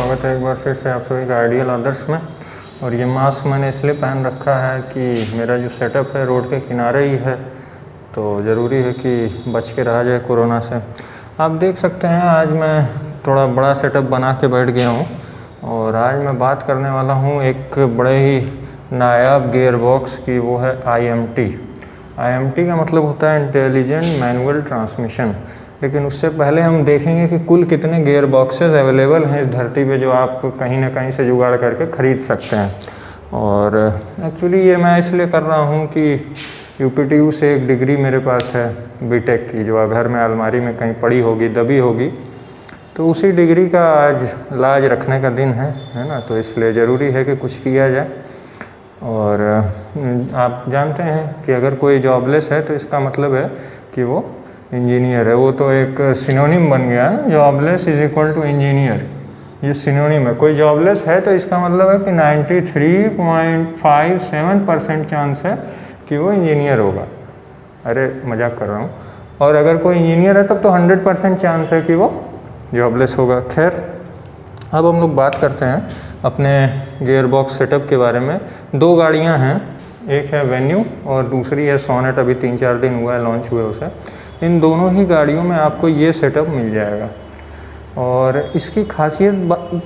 स्वागत है एक बार फिर से आप सभी का आइडियल आदर्श में। और ये मास्क मैंने इसलिए पहन रखा है कि मेरा जो सेटअप है रोड के किनारे ही है, तो ज़रूरी है कि बच के रहा जाए कोरोना से। आप देख सकते हैं आज मैं थोड़ा बड़ा सेटअप बना के बैठ गया हूँ और आज मैं बात करने वाला हूँ एक बड़े ही नायाब गियर बॉक्स की, वो है IMT। IMT का मतलब होता है इंटेलिजेंट मैनुअल ट्रांसमिशन। लेकिन उससे पहले हम देखेंगे कि कुल कितने गियर बॉक्सेस अवेलेबल हैं इस धरती पे जो आप कहीं ना कहीं से जुगाड़ करके ख़रीद सकते हैं। और एक्चुअली ये मैं इसलिए कर रहा हूँ कि UPTU से एक डिग्री मेरे पास है BTech की, जो घर में अलमारी में कहीं पड़ी होगी, दबी होगी, तो उसी डिग्री का आज लाज रखने का दिन है ना। तो इसलिए ज़रूरी है कि कुछ किया जाए। और आप जानते हैं कि अगर कोई जॉबलेस है तो इसका मतलब है कि वो इंजीनियर है। वो तो एक सिनोनिम बन गया है, jobless is equal to engineer. ये सिनोनिम है। कोई जॉबलेस है तो इसका मतलब है कि 93.57% चांस है कि वो इंजीनियर होगा। अरे मजाक कर रहा हूँ। और अगर कोई इंजीनियर है तब तो 100% चांस है कि वो जॉबलेस होगा। खैर, अब हम लोग बात करते हैं अपने गियर बॉक्स सेटअप के बारे में। दो गाड़ियाँ हैं, एक है वेन्यू और दूसरी है सोनेट। अभी 3-4 दिन हुआ है लॉन्च हुए उसे। इन दोनों ही गाड़ियों में आपको ये सेटअप मिल जाएगा। और इसकी खासियत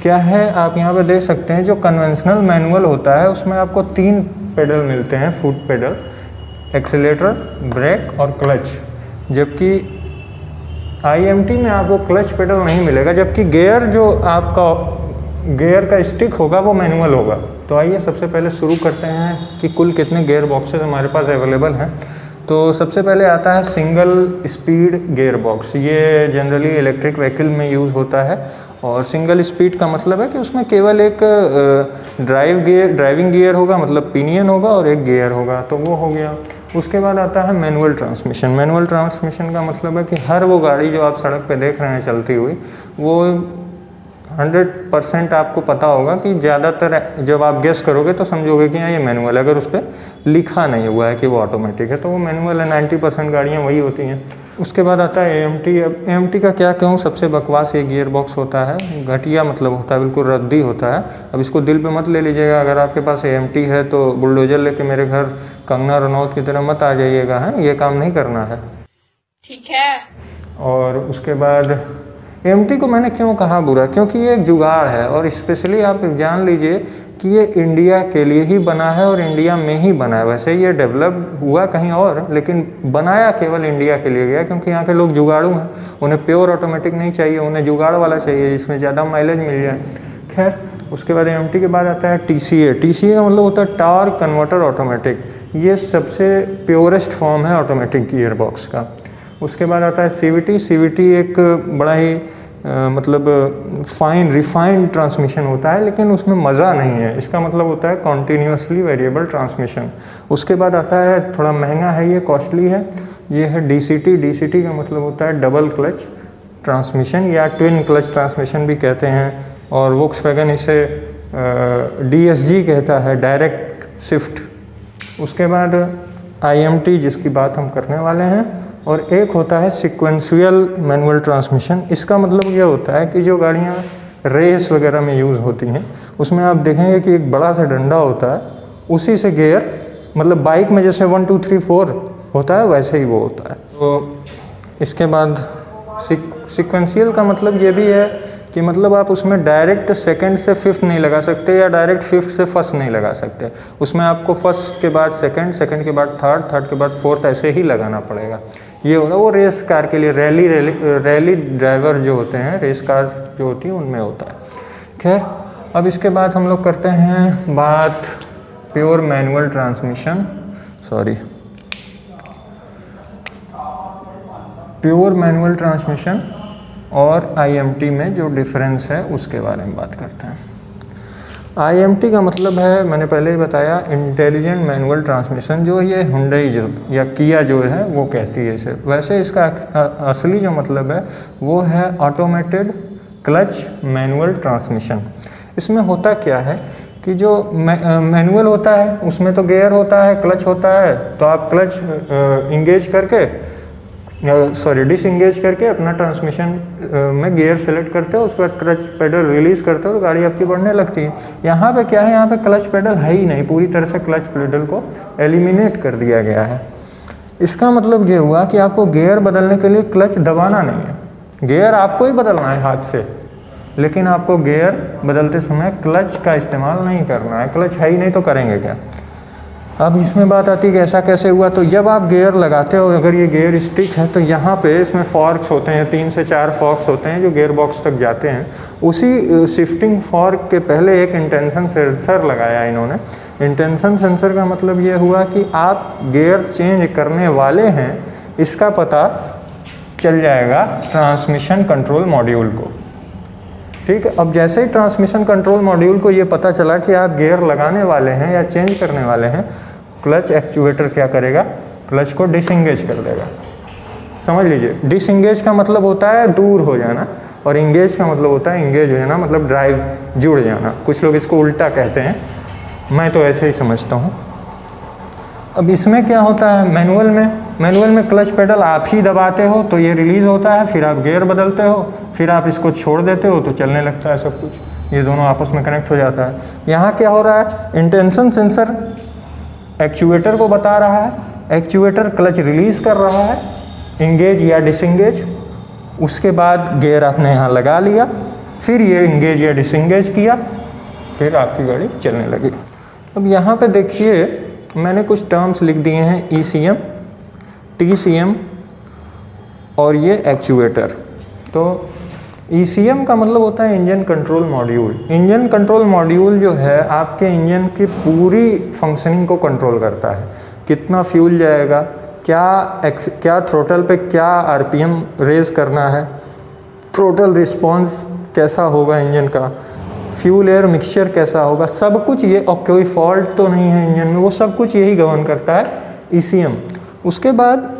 क्या है आप यहाँ पे देख सकते हैं। जो कन्वेंशनल मैनुअल होता है उसमें आपको 3 पेडल मिलते हैं, फुट पेडल, एक्सीलेटर, ब्रेक और क्लच। जबकि IMT में आपको क्लच पेडल नहीं मिलेगा, जबकि गियर जो आपका गियर का स्टिक होगा वो मैनुअल होगा। तो आइए सबसे पहले शुरू करते हैं कि कुल कितने गियर बॉक्सेस हमारे पास अवेलेबल हैं। तो सबसे पहले आता है सिंगल स्पीड गियर बॉक्स। ये जनरली इलेक्ट्रिक व्हीकल में यूज़ होता है। और सिंगल स्पीड का मतलब है कि उसमें केवल एक ड्राइविंग गियर होगा, मतलब पिनियन होगा, और एक गियर होगा, तो वो हो गया। उसके बाद आता है मैनुअल ट्रांसमिशन। मैनुअल ट्रांसमिशन का मतलब है कि हर वो गाड़ी जो आप सड़क पे देख रहे हैं चलती हुई, वो 100% आपको पता होगा कि ज़्यादातर जब आप गेस करोगे तो समझोगे कि हाँ ये मैनुअल है। अगर उस पर लिखा नहीं हुआ है कि वो ऑटोमेटिक है तो वो मैनुअल है। 90% गाड़ियाँ वही होती हैं। उसके बाद आता है AMT। अब AMT का क्या कहूँ, सबसे बकवास ये गियर बॉक्स होता है, घटिया मतलब होता है, बिल्कुल रद्दी होता है। अब इसको दिल पे मत ले लीजिएगा। अगर आपके पास AMT है तो बुलडोजर लेके मेरे घर कंगना रनौत की तरह मत आ जाइएगा, है ये काम नहीं करना है, ठीक है। और उसके बाद AMT को मैंने क्यों कहा बुरा, क्योंकि ये एक जुगाड़ है। और स्पेशली आप जान लीजिए कि ये इंडिया के लिए ही बना है और इंडिया में ही बना है। वैसे ये डेवलप हुआ कहीं और, लेकिन बनाया केवल इंडिया के लिए गया, क्योंकि यहाँ के लोग जुगाड़ू हैं। उन्हें प्योर ऑटोमेटिक नहीं चाहिए, उन्हें जुगाड़ वाला चाहिए जिसमें ज़्यादा माइलेज मिल जाए। खैर, उसके बाद AMT के बाद आता है TCA। TCA का मतलब होता है टॉर्क कन्वर्टर ऑटोमेटिक। ये सबसे प्योरेस्ट फॉर्म है ऑटोमेटिक गियर बॉक्स का। उसके बाद आता है CVT। CVT एक बड़ा ही मतलब फाइन रिफाइंड ट्रांसमिशन होता है, लेकिन उसमें मज़ा नहीं है। इसका मतलब होता है कॉन्टीन्यूसली वेरिएबल ट्रांसमिशन। उसके बाद आता है, थोड़ा महंगा है ये, कॉस्टली है, ये है DCT। DCT का मतलब होता है डबल क्लच ट्रांसमिशन या ट्विन क्लच ट्रांसमिशन भी कहते हैं। और वोक्सवैगन इसे DSG कहता है, डायरेक्ट शिफ्ट। उसके बाद IMT जिसकी बात हम करने वाले हैं। और एक होता है सीक्वेंशियल मैनुअल ट्रांसमिशन। इसका मतलब ये होता है कि जो गाड़ियाँ रेस वगैरह में यूज़ होती हैं उसमें आप देखेंगे कि एक बड़ा सा डंडा होता है, उसी से गियर, मतलब बाइक में जैसे 1 2 3 4 होता है वैसे ही वो होता है। तो इसके बाद सीक्वेंशियल का मतलब ये भी है कि मतलब आप उसमें डायरेक्ट सेकंड से फिफ्थ नहीं लगा सकते या डायरेक्ट फिफ्थ से फर्स्ट नहीं लगा सकते। उसमें आपको फर्स्ट के बाद सेकंड, सेकंड के बाद थर्ड, थर्ड के बाद फोर्थ, ऐसे ही लगाना पड़ेगा। ये होगा वो रेस कार के लिए, रैली ड्राइवर जो होते हैं, रेस कार जो होती है उनमें होता है। खैर, अब इसके बाद हम लोग करते हैं बात pure manual transmission, pure manual transmission और IMT में जो डिफरेंस है उसके बारे में बात करते हैं। IMT का मतलब है, मैंने पहले ही बताया, इंटेलिजेंट मैनुअल ट्रांसमिशन। जो ये हुंडई जो या किया जो है वो कहती है इसे। वैसे इसका असली जो मतलब है वो है ऑटोमेटेड क्लच मैनुअल ट्रांसमिशन। इसमें होता क्या है कि जो मैनुअल होता है उसमें तो गियर होता है, क्लच होता है, तो आप क्लच इंगेज करके सॉरी डिसएंगेज करके अपना ट्रांसमिशन में गियर सेलेक्ट करते हो, उसके बाद क्लच पेडल रिलीज़ करते हो तो गाड़ी आपकी बढ़ने लगती है। यहाँ पे क्या है, यहाँ पे क्लच पेडल है ही नहीं, पूरी तरह से क्लच पेडल को एलिमिनेट कर दिया गया है। इसका मतलब ये हुआ कि आपको गियर बदलने के लिए क्लच दबाना नहीं है, गियर आपको ही बदलना है हाथ से, लेकिन आपको गियर बदलते समय क्लच का इस्तेमाल नहीं करना है। क्लच है ही नहीं तो करेंगे क्या। अब इसमें बात आती है कि ऐसा कैसे हुआ। तो जब आप गियर लगाते हो, अगर ये गियर स्टिक है तो यहाँ पे इसमें फॉर्क्स होते हैं, 3 से 4 फॉर्क्स होते हैं जो गियर बॉक्स तक जाते हैं। उसी शिफ्टिंग फॉर्क के पहले एक इंटेंशन सेंसर लगाया इन्होंने। इंटेंशन सेंसर का मतलब ये हुआ कि आप गियर चेंज करने वाले हैं, इसका पता चल जाएगा ट्रांसमिशन कंट्रोल मॉड्यूल को। ठीक है, अब जैसे ही ट्रांसमिशन कंट्रोल मॉड्यूल को ये पता चला कि आप गियर लगाने वाले हैं या चेंज करने वाले हैं, क्लच एक्चुएटर क्या करेगा, क्लच को डिसएंगेज कर देगा। समझ लीजिए, डिसएंगेज का मतलब होता है दूर हो जाना, और इंगेज का मतलब होता है इंगेज हो जाना, मतलब ड्राइव जुड़ जाना। कुछ लोग इसको उल्टा कहते हैं, मैं तो ऐसे ही समझता हूँ। अब इसमें क्या होता है, मैनुअल में क्लच पेडल आप ही दबाते हो तो ये रिलीज़ होता है, फिर आप गियर बदलते हो, फिर आप इसको छोड़ देते हो तो चलने लगता है सब कुछ, ये दोनों आपस में कनेक्ट हो जाता है। यहाँ क्या हो रहा है, इंटेंशन सेंसर एक्चुएटर को बता रहा है, एक्चुएटर क्लच रिलीज़ कर रहा है, इंगेज या डिसएंगेज। उसके बाद गियर आपने यहाँ लगा लिया, फिर ये इंगेज या डिसएंगेज किया, फिर आपकी गाड़ी चलने लगी। अब यहाँ पे देखिए मैंने कुछ टर्म्स लिख दिए हैं, ECM, TCM और ये एक्चुएटर। तो ECM का मतलब होता है engine control module. Engine control module जो है आपके इंजन की पूरी फंक्शनिंग को कंट्रोल करता है, कितना फ्यूल जाएगा, क्या थ्रोटल पे क्या RPM रेज करना है, थ्रोटल रिस्पॉन्स कैसा होगा इंजन का, फ्यूल एयर मिक्सचर कैसा होगा, सब कुछ ये, और कोई फॉल्ट तो नहीं है इंजन में, वो सब कुछ यही गवर्न करता है ECM। उसके बाद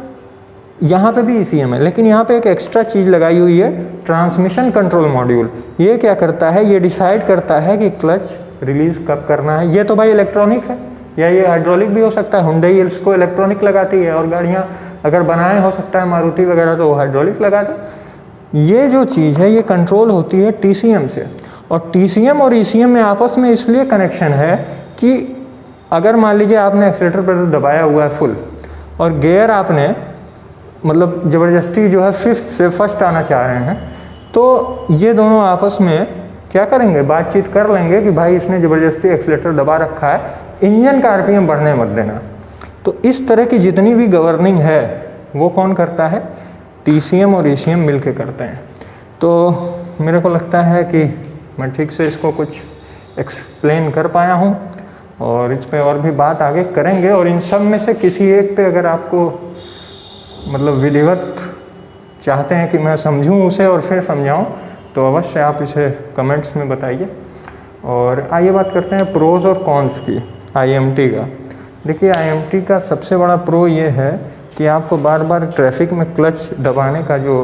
यहाँ पे भी ECM है, लेकिन यहाँ पे एक एक्स्ट्रा चीज़ लगाई हुई है, ट्रांसमिशन कंट्रोल मॉड्यूल। ये क्या करता है, ये डिसाइड करता है कि क्लच रिलीज़ कब करना है। ये तो भाई इलेक्ट्रॉनिक है, या ये हाइड्रोलिक भी हो सकता है, हुंडई इसको इलेक्ट्रॉनिक लगाती है, और गाड़ियाँ अगर बनाए हो सकता है मारुति वगैरह तो वो हाइड्रोलिक लगाते। ये जो चीज़ है ये कंट्रोल होती है TCM से, और TCM और ECM में आपस में इसलिए कनेक्शन है कि अगर मान लीजिए आपने एक्सीलेटर पर दबाया हुआ है फुल, और गियर आपने मतलब ज़बरदस्ती जो है 5th से 1st आना चाह रहे हैं, तो ये दोनों आपस में क्या करेंगे, बातचीत कर लेंगे कि भाई इसने ज़बरदस्ती एक्सीलेटर दबा रखा है, इंजन का RPM बढ़ने मत देना। तो इस तरह की जितनी भी गवर्निंग है वो कौन करता है, TCM और ECM मिल के करते हैं। तो मेरे को लगता है कि मैं ठीक से इसको कुछ एक्सप्लेन कर पाया हूँ, और इस पे और भी बात आगे करेंगे। और इन सब में से किसी एक पे अगर आपको मतलब विधिवत चाहते हैं कि मैं समझूं उसे और फिर समझाऊं, तो अवश्य आप इसे कमेंट्स में बताइए। और आइए बात करते हैं प्रोज और कॉन्स की IMT का। देखिए IMT का सबसे बड़ा प्रो ये है कि आपको बार बार ट्रैफिक में क्लच दबाने का जो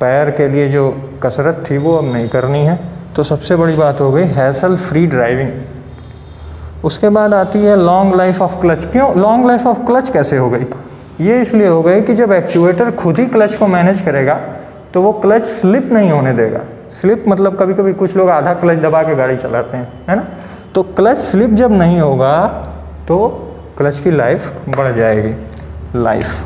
पैर के लिए जो कसरत थी वो अब नहीं करनी है। तो सबसे बड़ी बात हो गई हैसल फ्री ड्राइविंग। उसके बाद आती है लॉन्ग लाइफ ऑफ क्लच। क्यों लॉन्ग लाइफ ऑफ क्लच कैसे हो गई, ये इसलिए हो गई कि जब एक्चुएटर खुद ही क्लच को मैनेज करेगा तो वो क्लच स्लिप नहीं होने देगा। स्लिप मतलब कभी कभी कुछ लोग आधा क्लच दबा के गाड़ी चलाते हैं, है ना, तो क्लच स्लिप जब नहीं होगा तो क्लच की लाइफ बढ़ जाएगी। लाइफ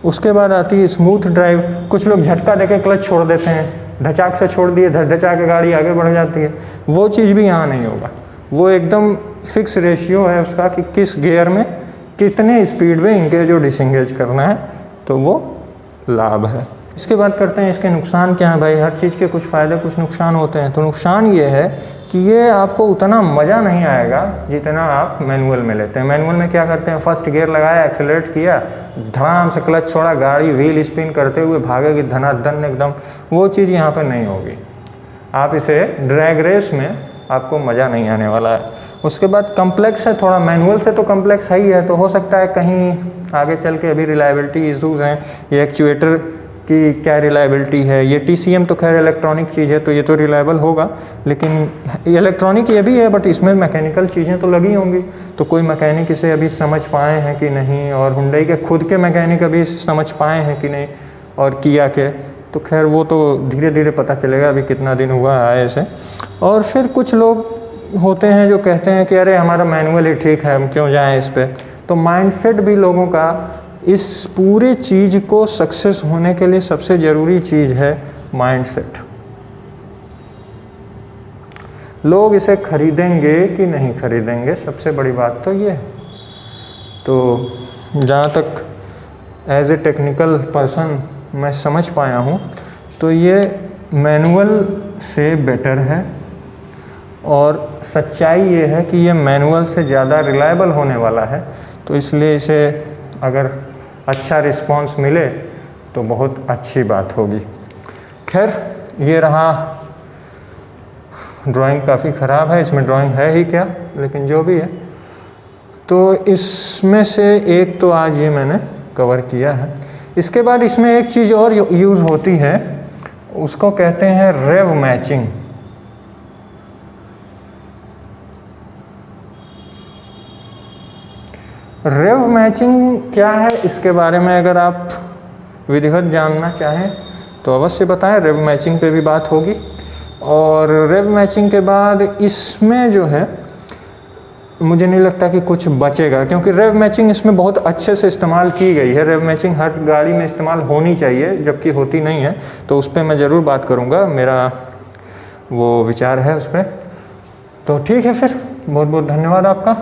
उसके बाद आती है स्मूथ ड्राइव। कुछ लोग झटका देके क्लच छोड़ देते हैं, धचाक से छोड़ दिए, धचा के गाड़ी आगे बढ़ जाती है। वो चीज़ भी यहाँ नहीं होगा, वो एकदम फिक्स रेशियो है उसका कि किस गियर में कितने स्पीड में इंगेज और डिसएंगेज करना है, तो वो लाभ है। इसके बाद करते हैं इसके नुकसान क्या है। भाई हर चीज़ के कुछ फ़ायदे कुछ नुकसान होते हैं। तो नुकसान ये है कि ये आपको उतना मज़ा नहीं आएगा जितना आप मैनुअल में लेते हैं। मैनुअल में क्या करते हैं, फर्स्ट गियर लगाया, एक्सेलरेट किया, धड़ाम से क्लच छोड़ा, गाड़ी व्हील स्पिन करते हुए भागेगी धनाधन एकदम। वो चीज़ यहाँ पर नहीं होगी। आप इसे ड्रैग रेस में आपको मज़ा नहीं आने वाला है। उसके बाद कम्प्लेक्स है थोड़ा, मैनुअल से तो कम्प्लेक्स है ही है, तो हो सकता है कहीं आगे चल के अभी रिलायबिलिटी इशूज़ हैं, ये एक्चुएटर कि क्या रिलायबिलिटी है। ये TCM तो खैर इलेक्ट्रॉनिक चीज़ है तो ये तो रिलायबल होगा, लेकिन इलेक्ट्रॉनिक ये भी है बट इसमें मैकेनिकल चीज़ें तो लगी होंगी। तो कोई मैकेनिक इसे अभी समझ पाए हैं कि नहीं, और हुंडई के खुद के मैकेनिक अभी समझ पाए हैं कि नहीं, और किया के तो खैर वो तो धीरे धीरे पता चलेगा, अभी कितना दिन हुआ है इसे। और फिर कुछ लोग होते हैं जो कहते हैं कि अरे हमारा मैनुअल ही ठीक है, हम क्यों जाएं इस पे। तो माइंडसेट भी लोगों का इस पूरे चीज़ को सक्सेस होने के लिए सबसे ज़रूरी चीज़ है माइंडसेट। लोग इसे खरीदेंगे कि नहीं खरीदेंगे, सबसे बड़ी बात तो ये है। तो जहाँ तक एज ए टेक्निकल पर्सन मैं समझ पाया हूँ तो ये मैनुअल से बेटर है, और सच्चाई ये है कि ये मैनुअल से ज़्यादा रिलायबल होने वाला है। तो इसलिए इसे अगर अच्छा रिस्पांस मिले तो बहुत अच्छी बात होगी। खैर ये रहा, ड्राइंग काफ़ी ख़राब है, इसमें ड्राइंग है ही क्या, लेकिन जो भी है। तो इसमें से एक तो आज ये मैंने कवर किया है। इसके बाद इसमें एक चीज़ और यूज़ होती है, उसको कहते हैं रेव मैचिंग। रेव मैचिंग क्या है, इसके बारे में अगर आप विधिवत जानना चाहें तो अवश्य बताएं, रेव मैचिंग पे भी बात होगी। और रेव मैचिंग के बाद इसमें जो है मुझे नहीं लगता कि कुछ बचेगा, क्योंकि रेव मैचिंग इसमें बहुत अच्छे से इस्तेमाल की गई है। रेव मैचिंग हर गाड़ी में इस्तेमाल होनी चाहिए, जबकि होती नहीं है, तो उस पर मैं ज़रूर बात करूँगा, मेरा वो विचार है उस पर। तो ठीक है, फिर बहुत बहुत धन्यवाद आपका।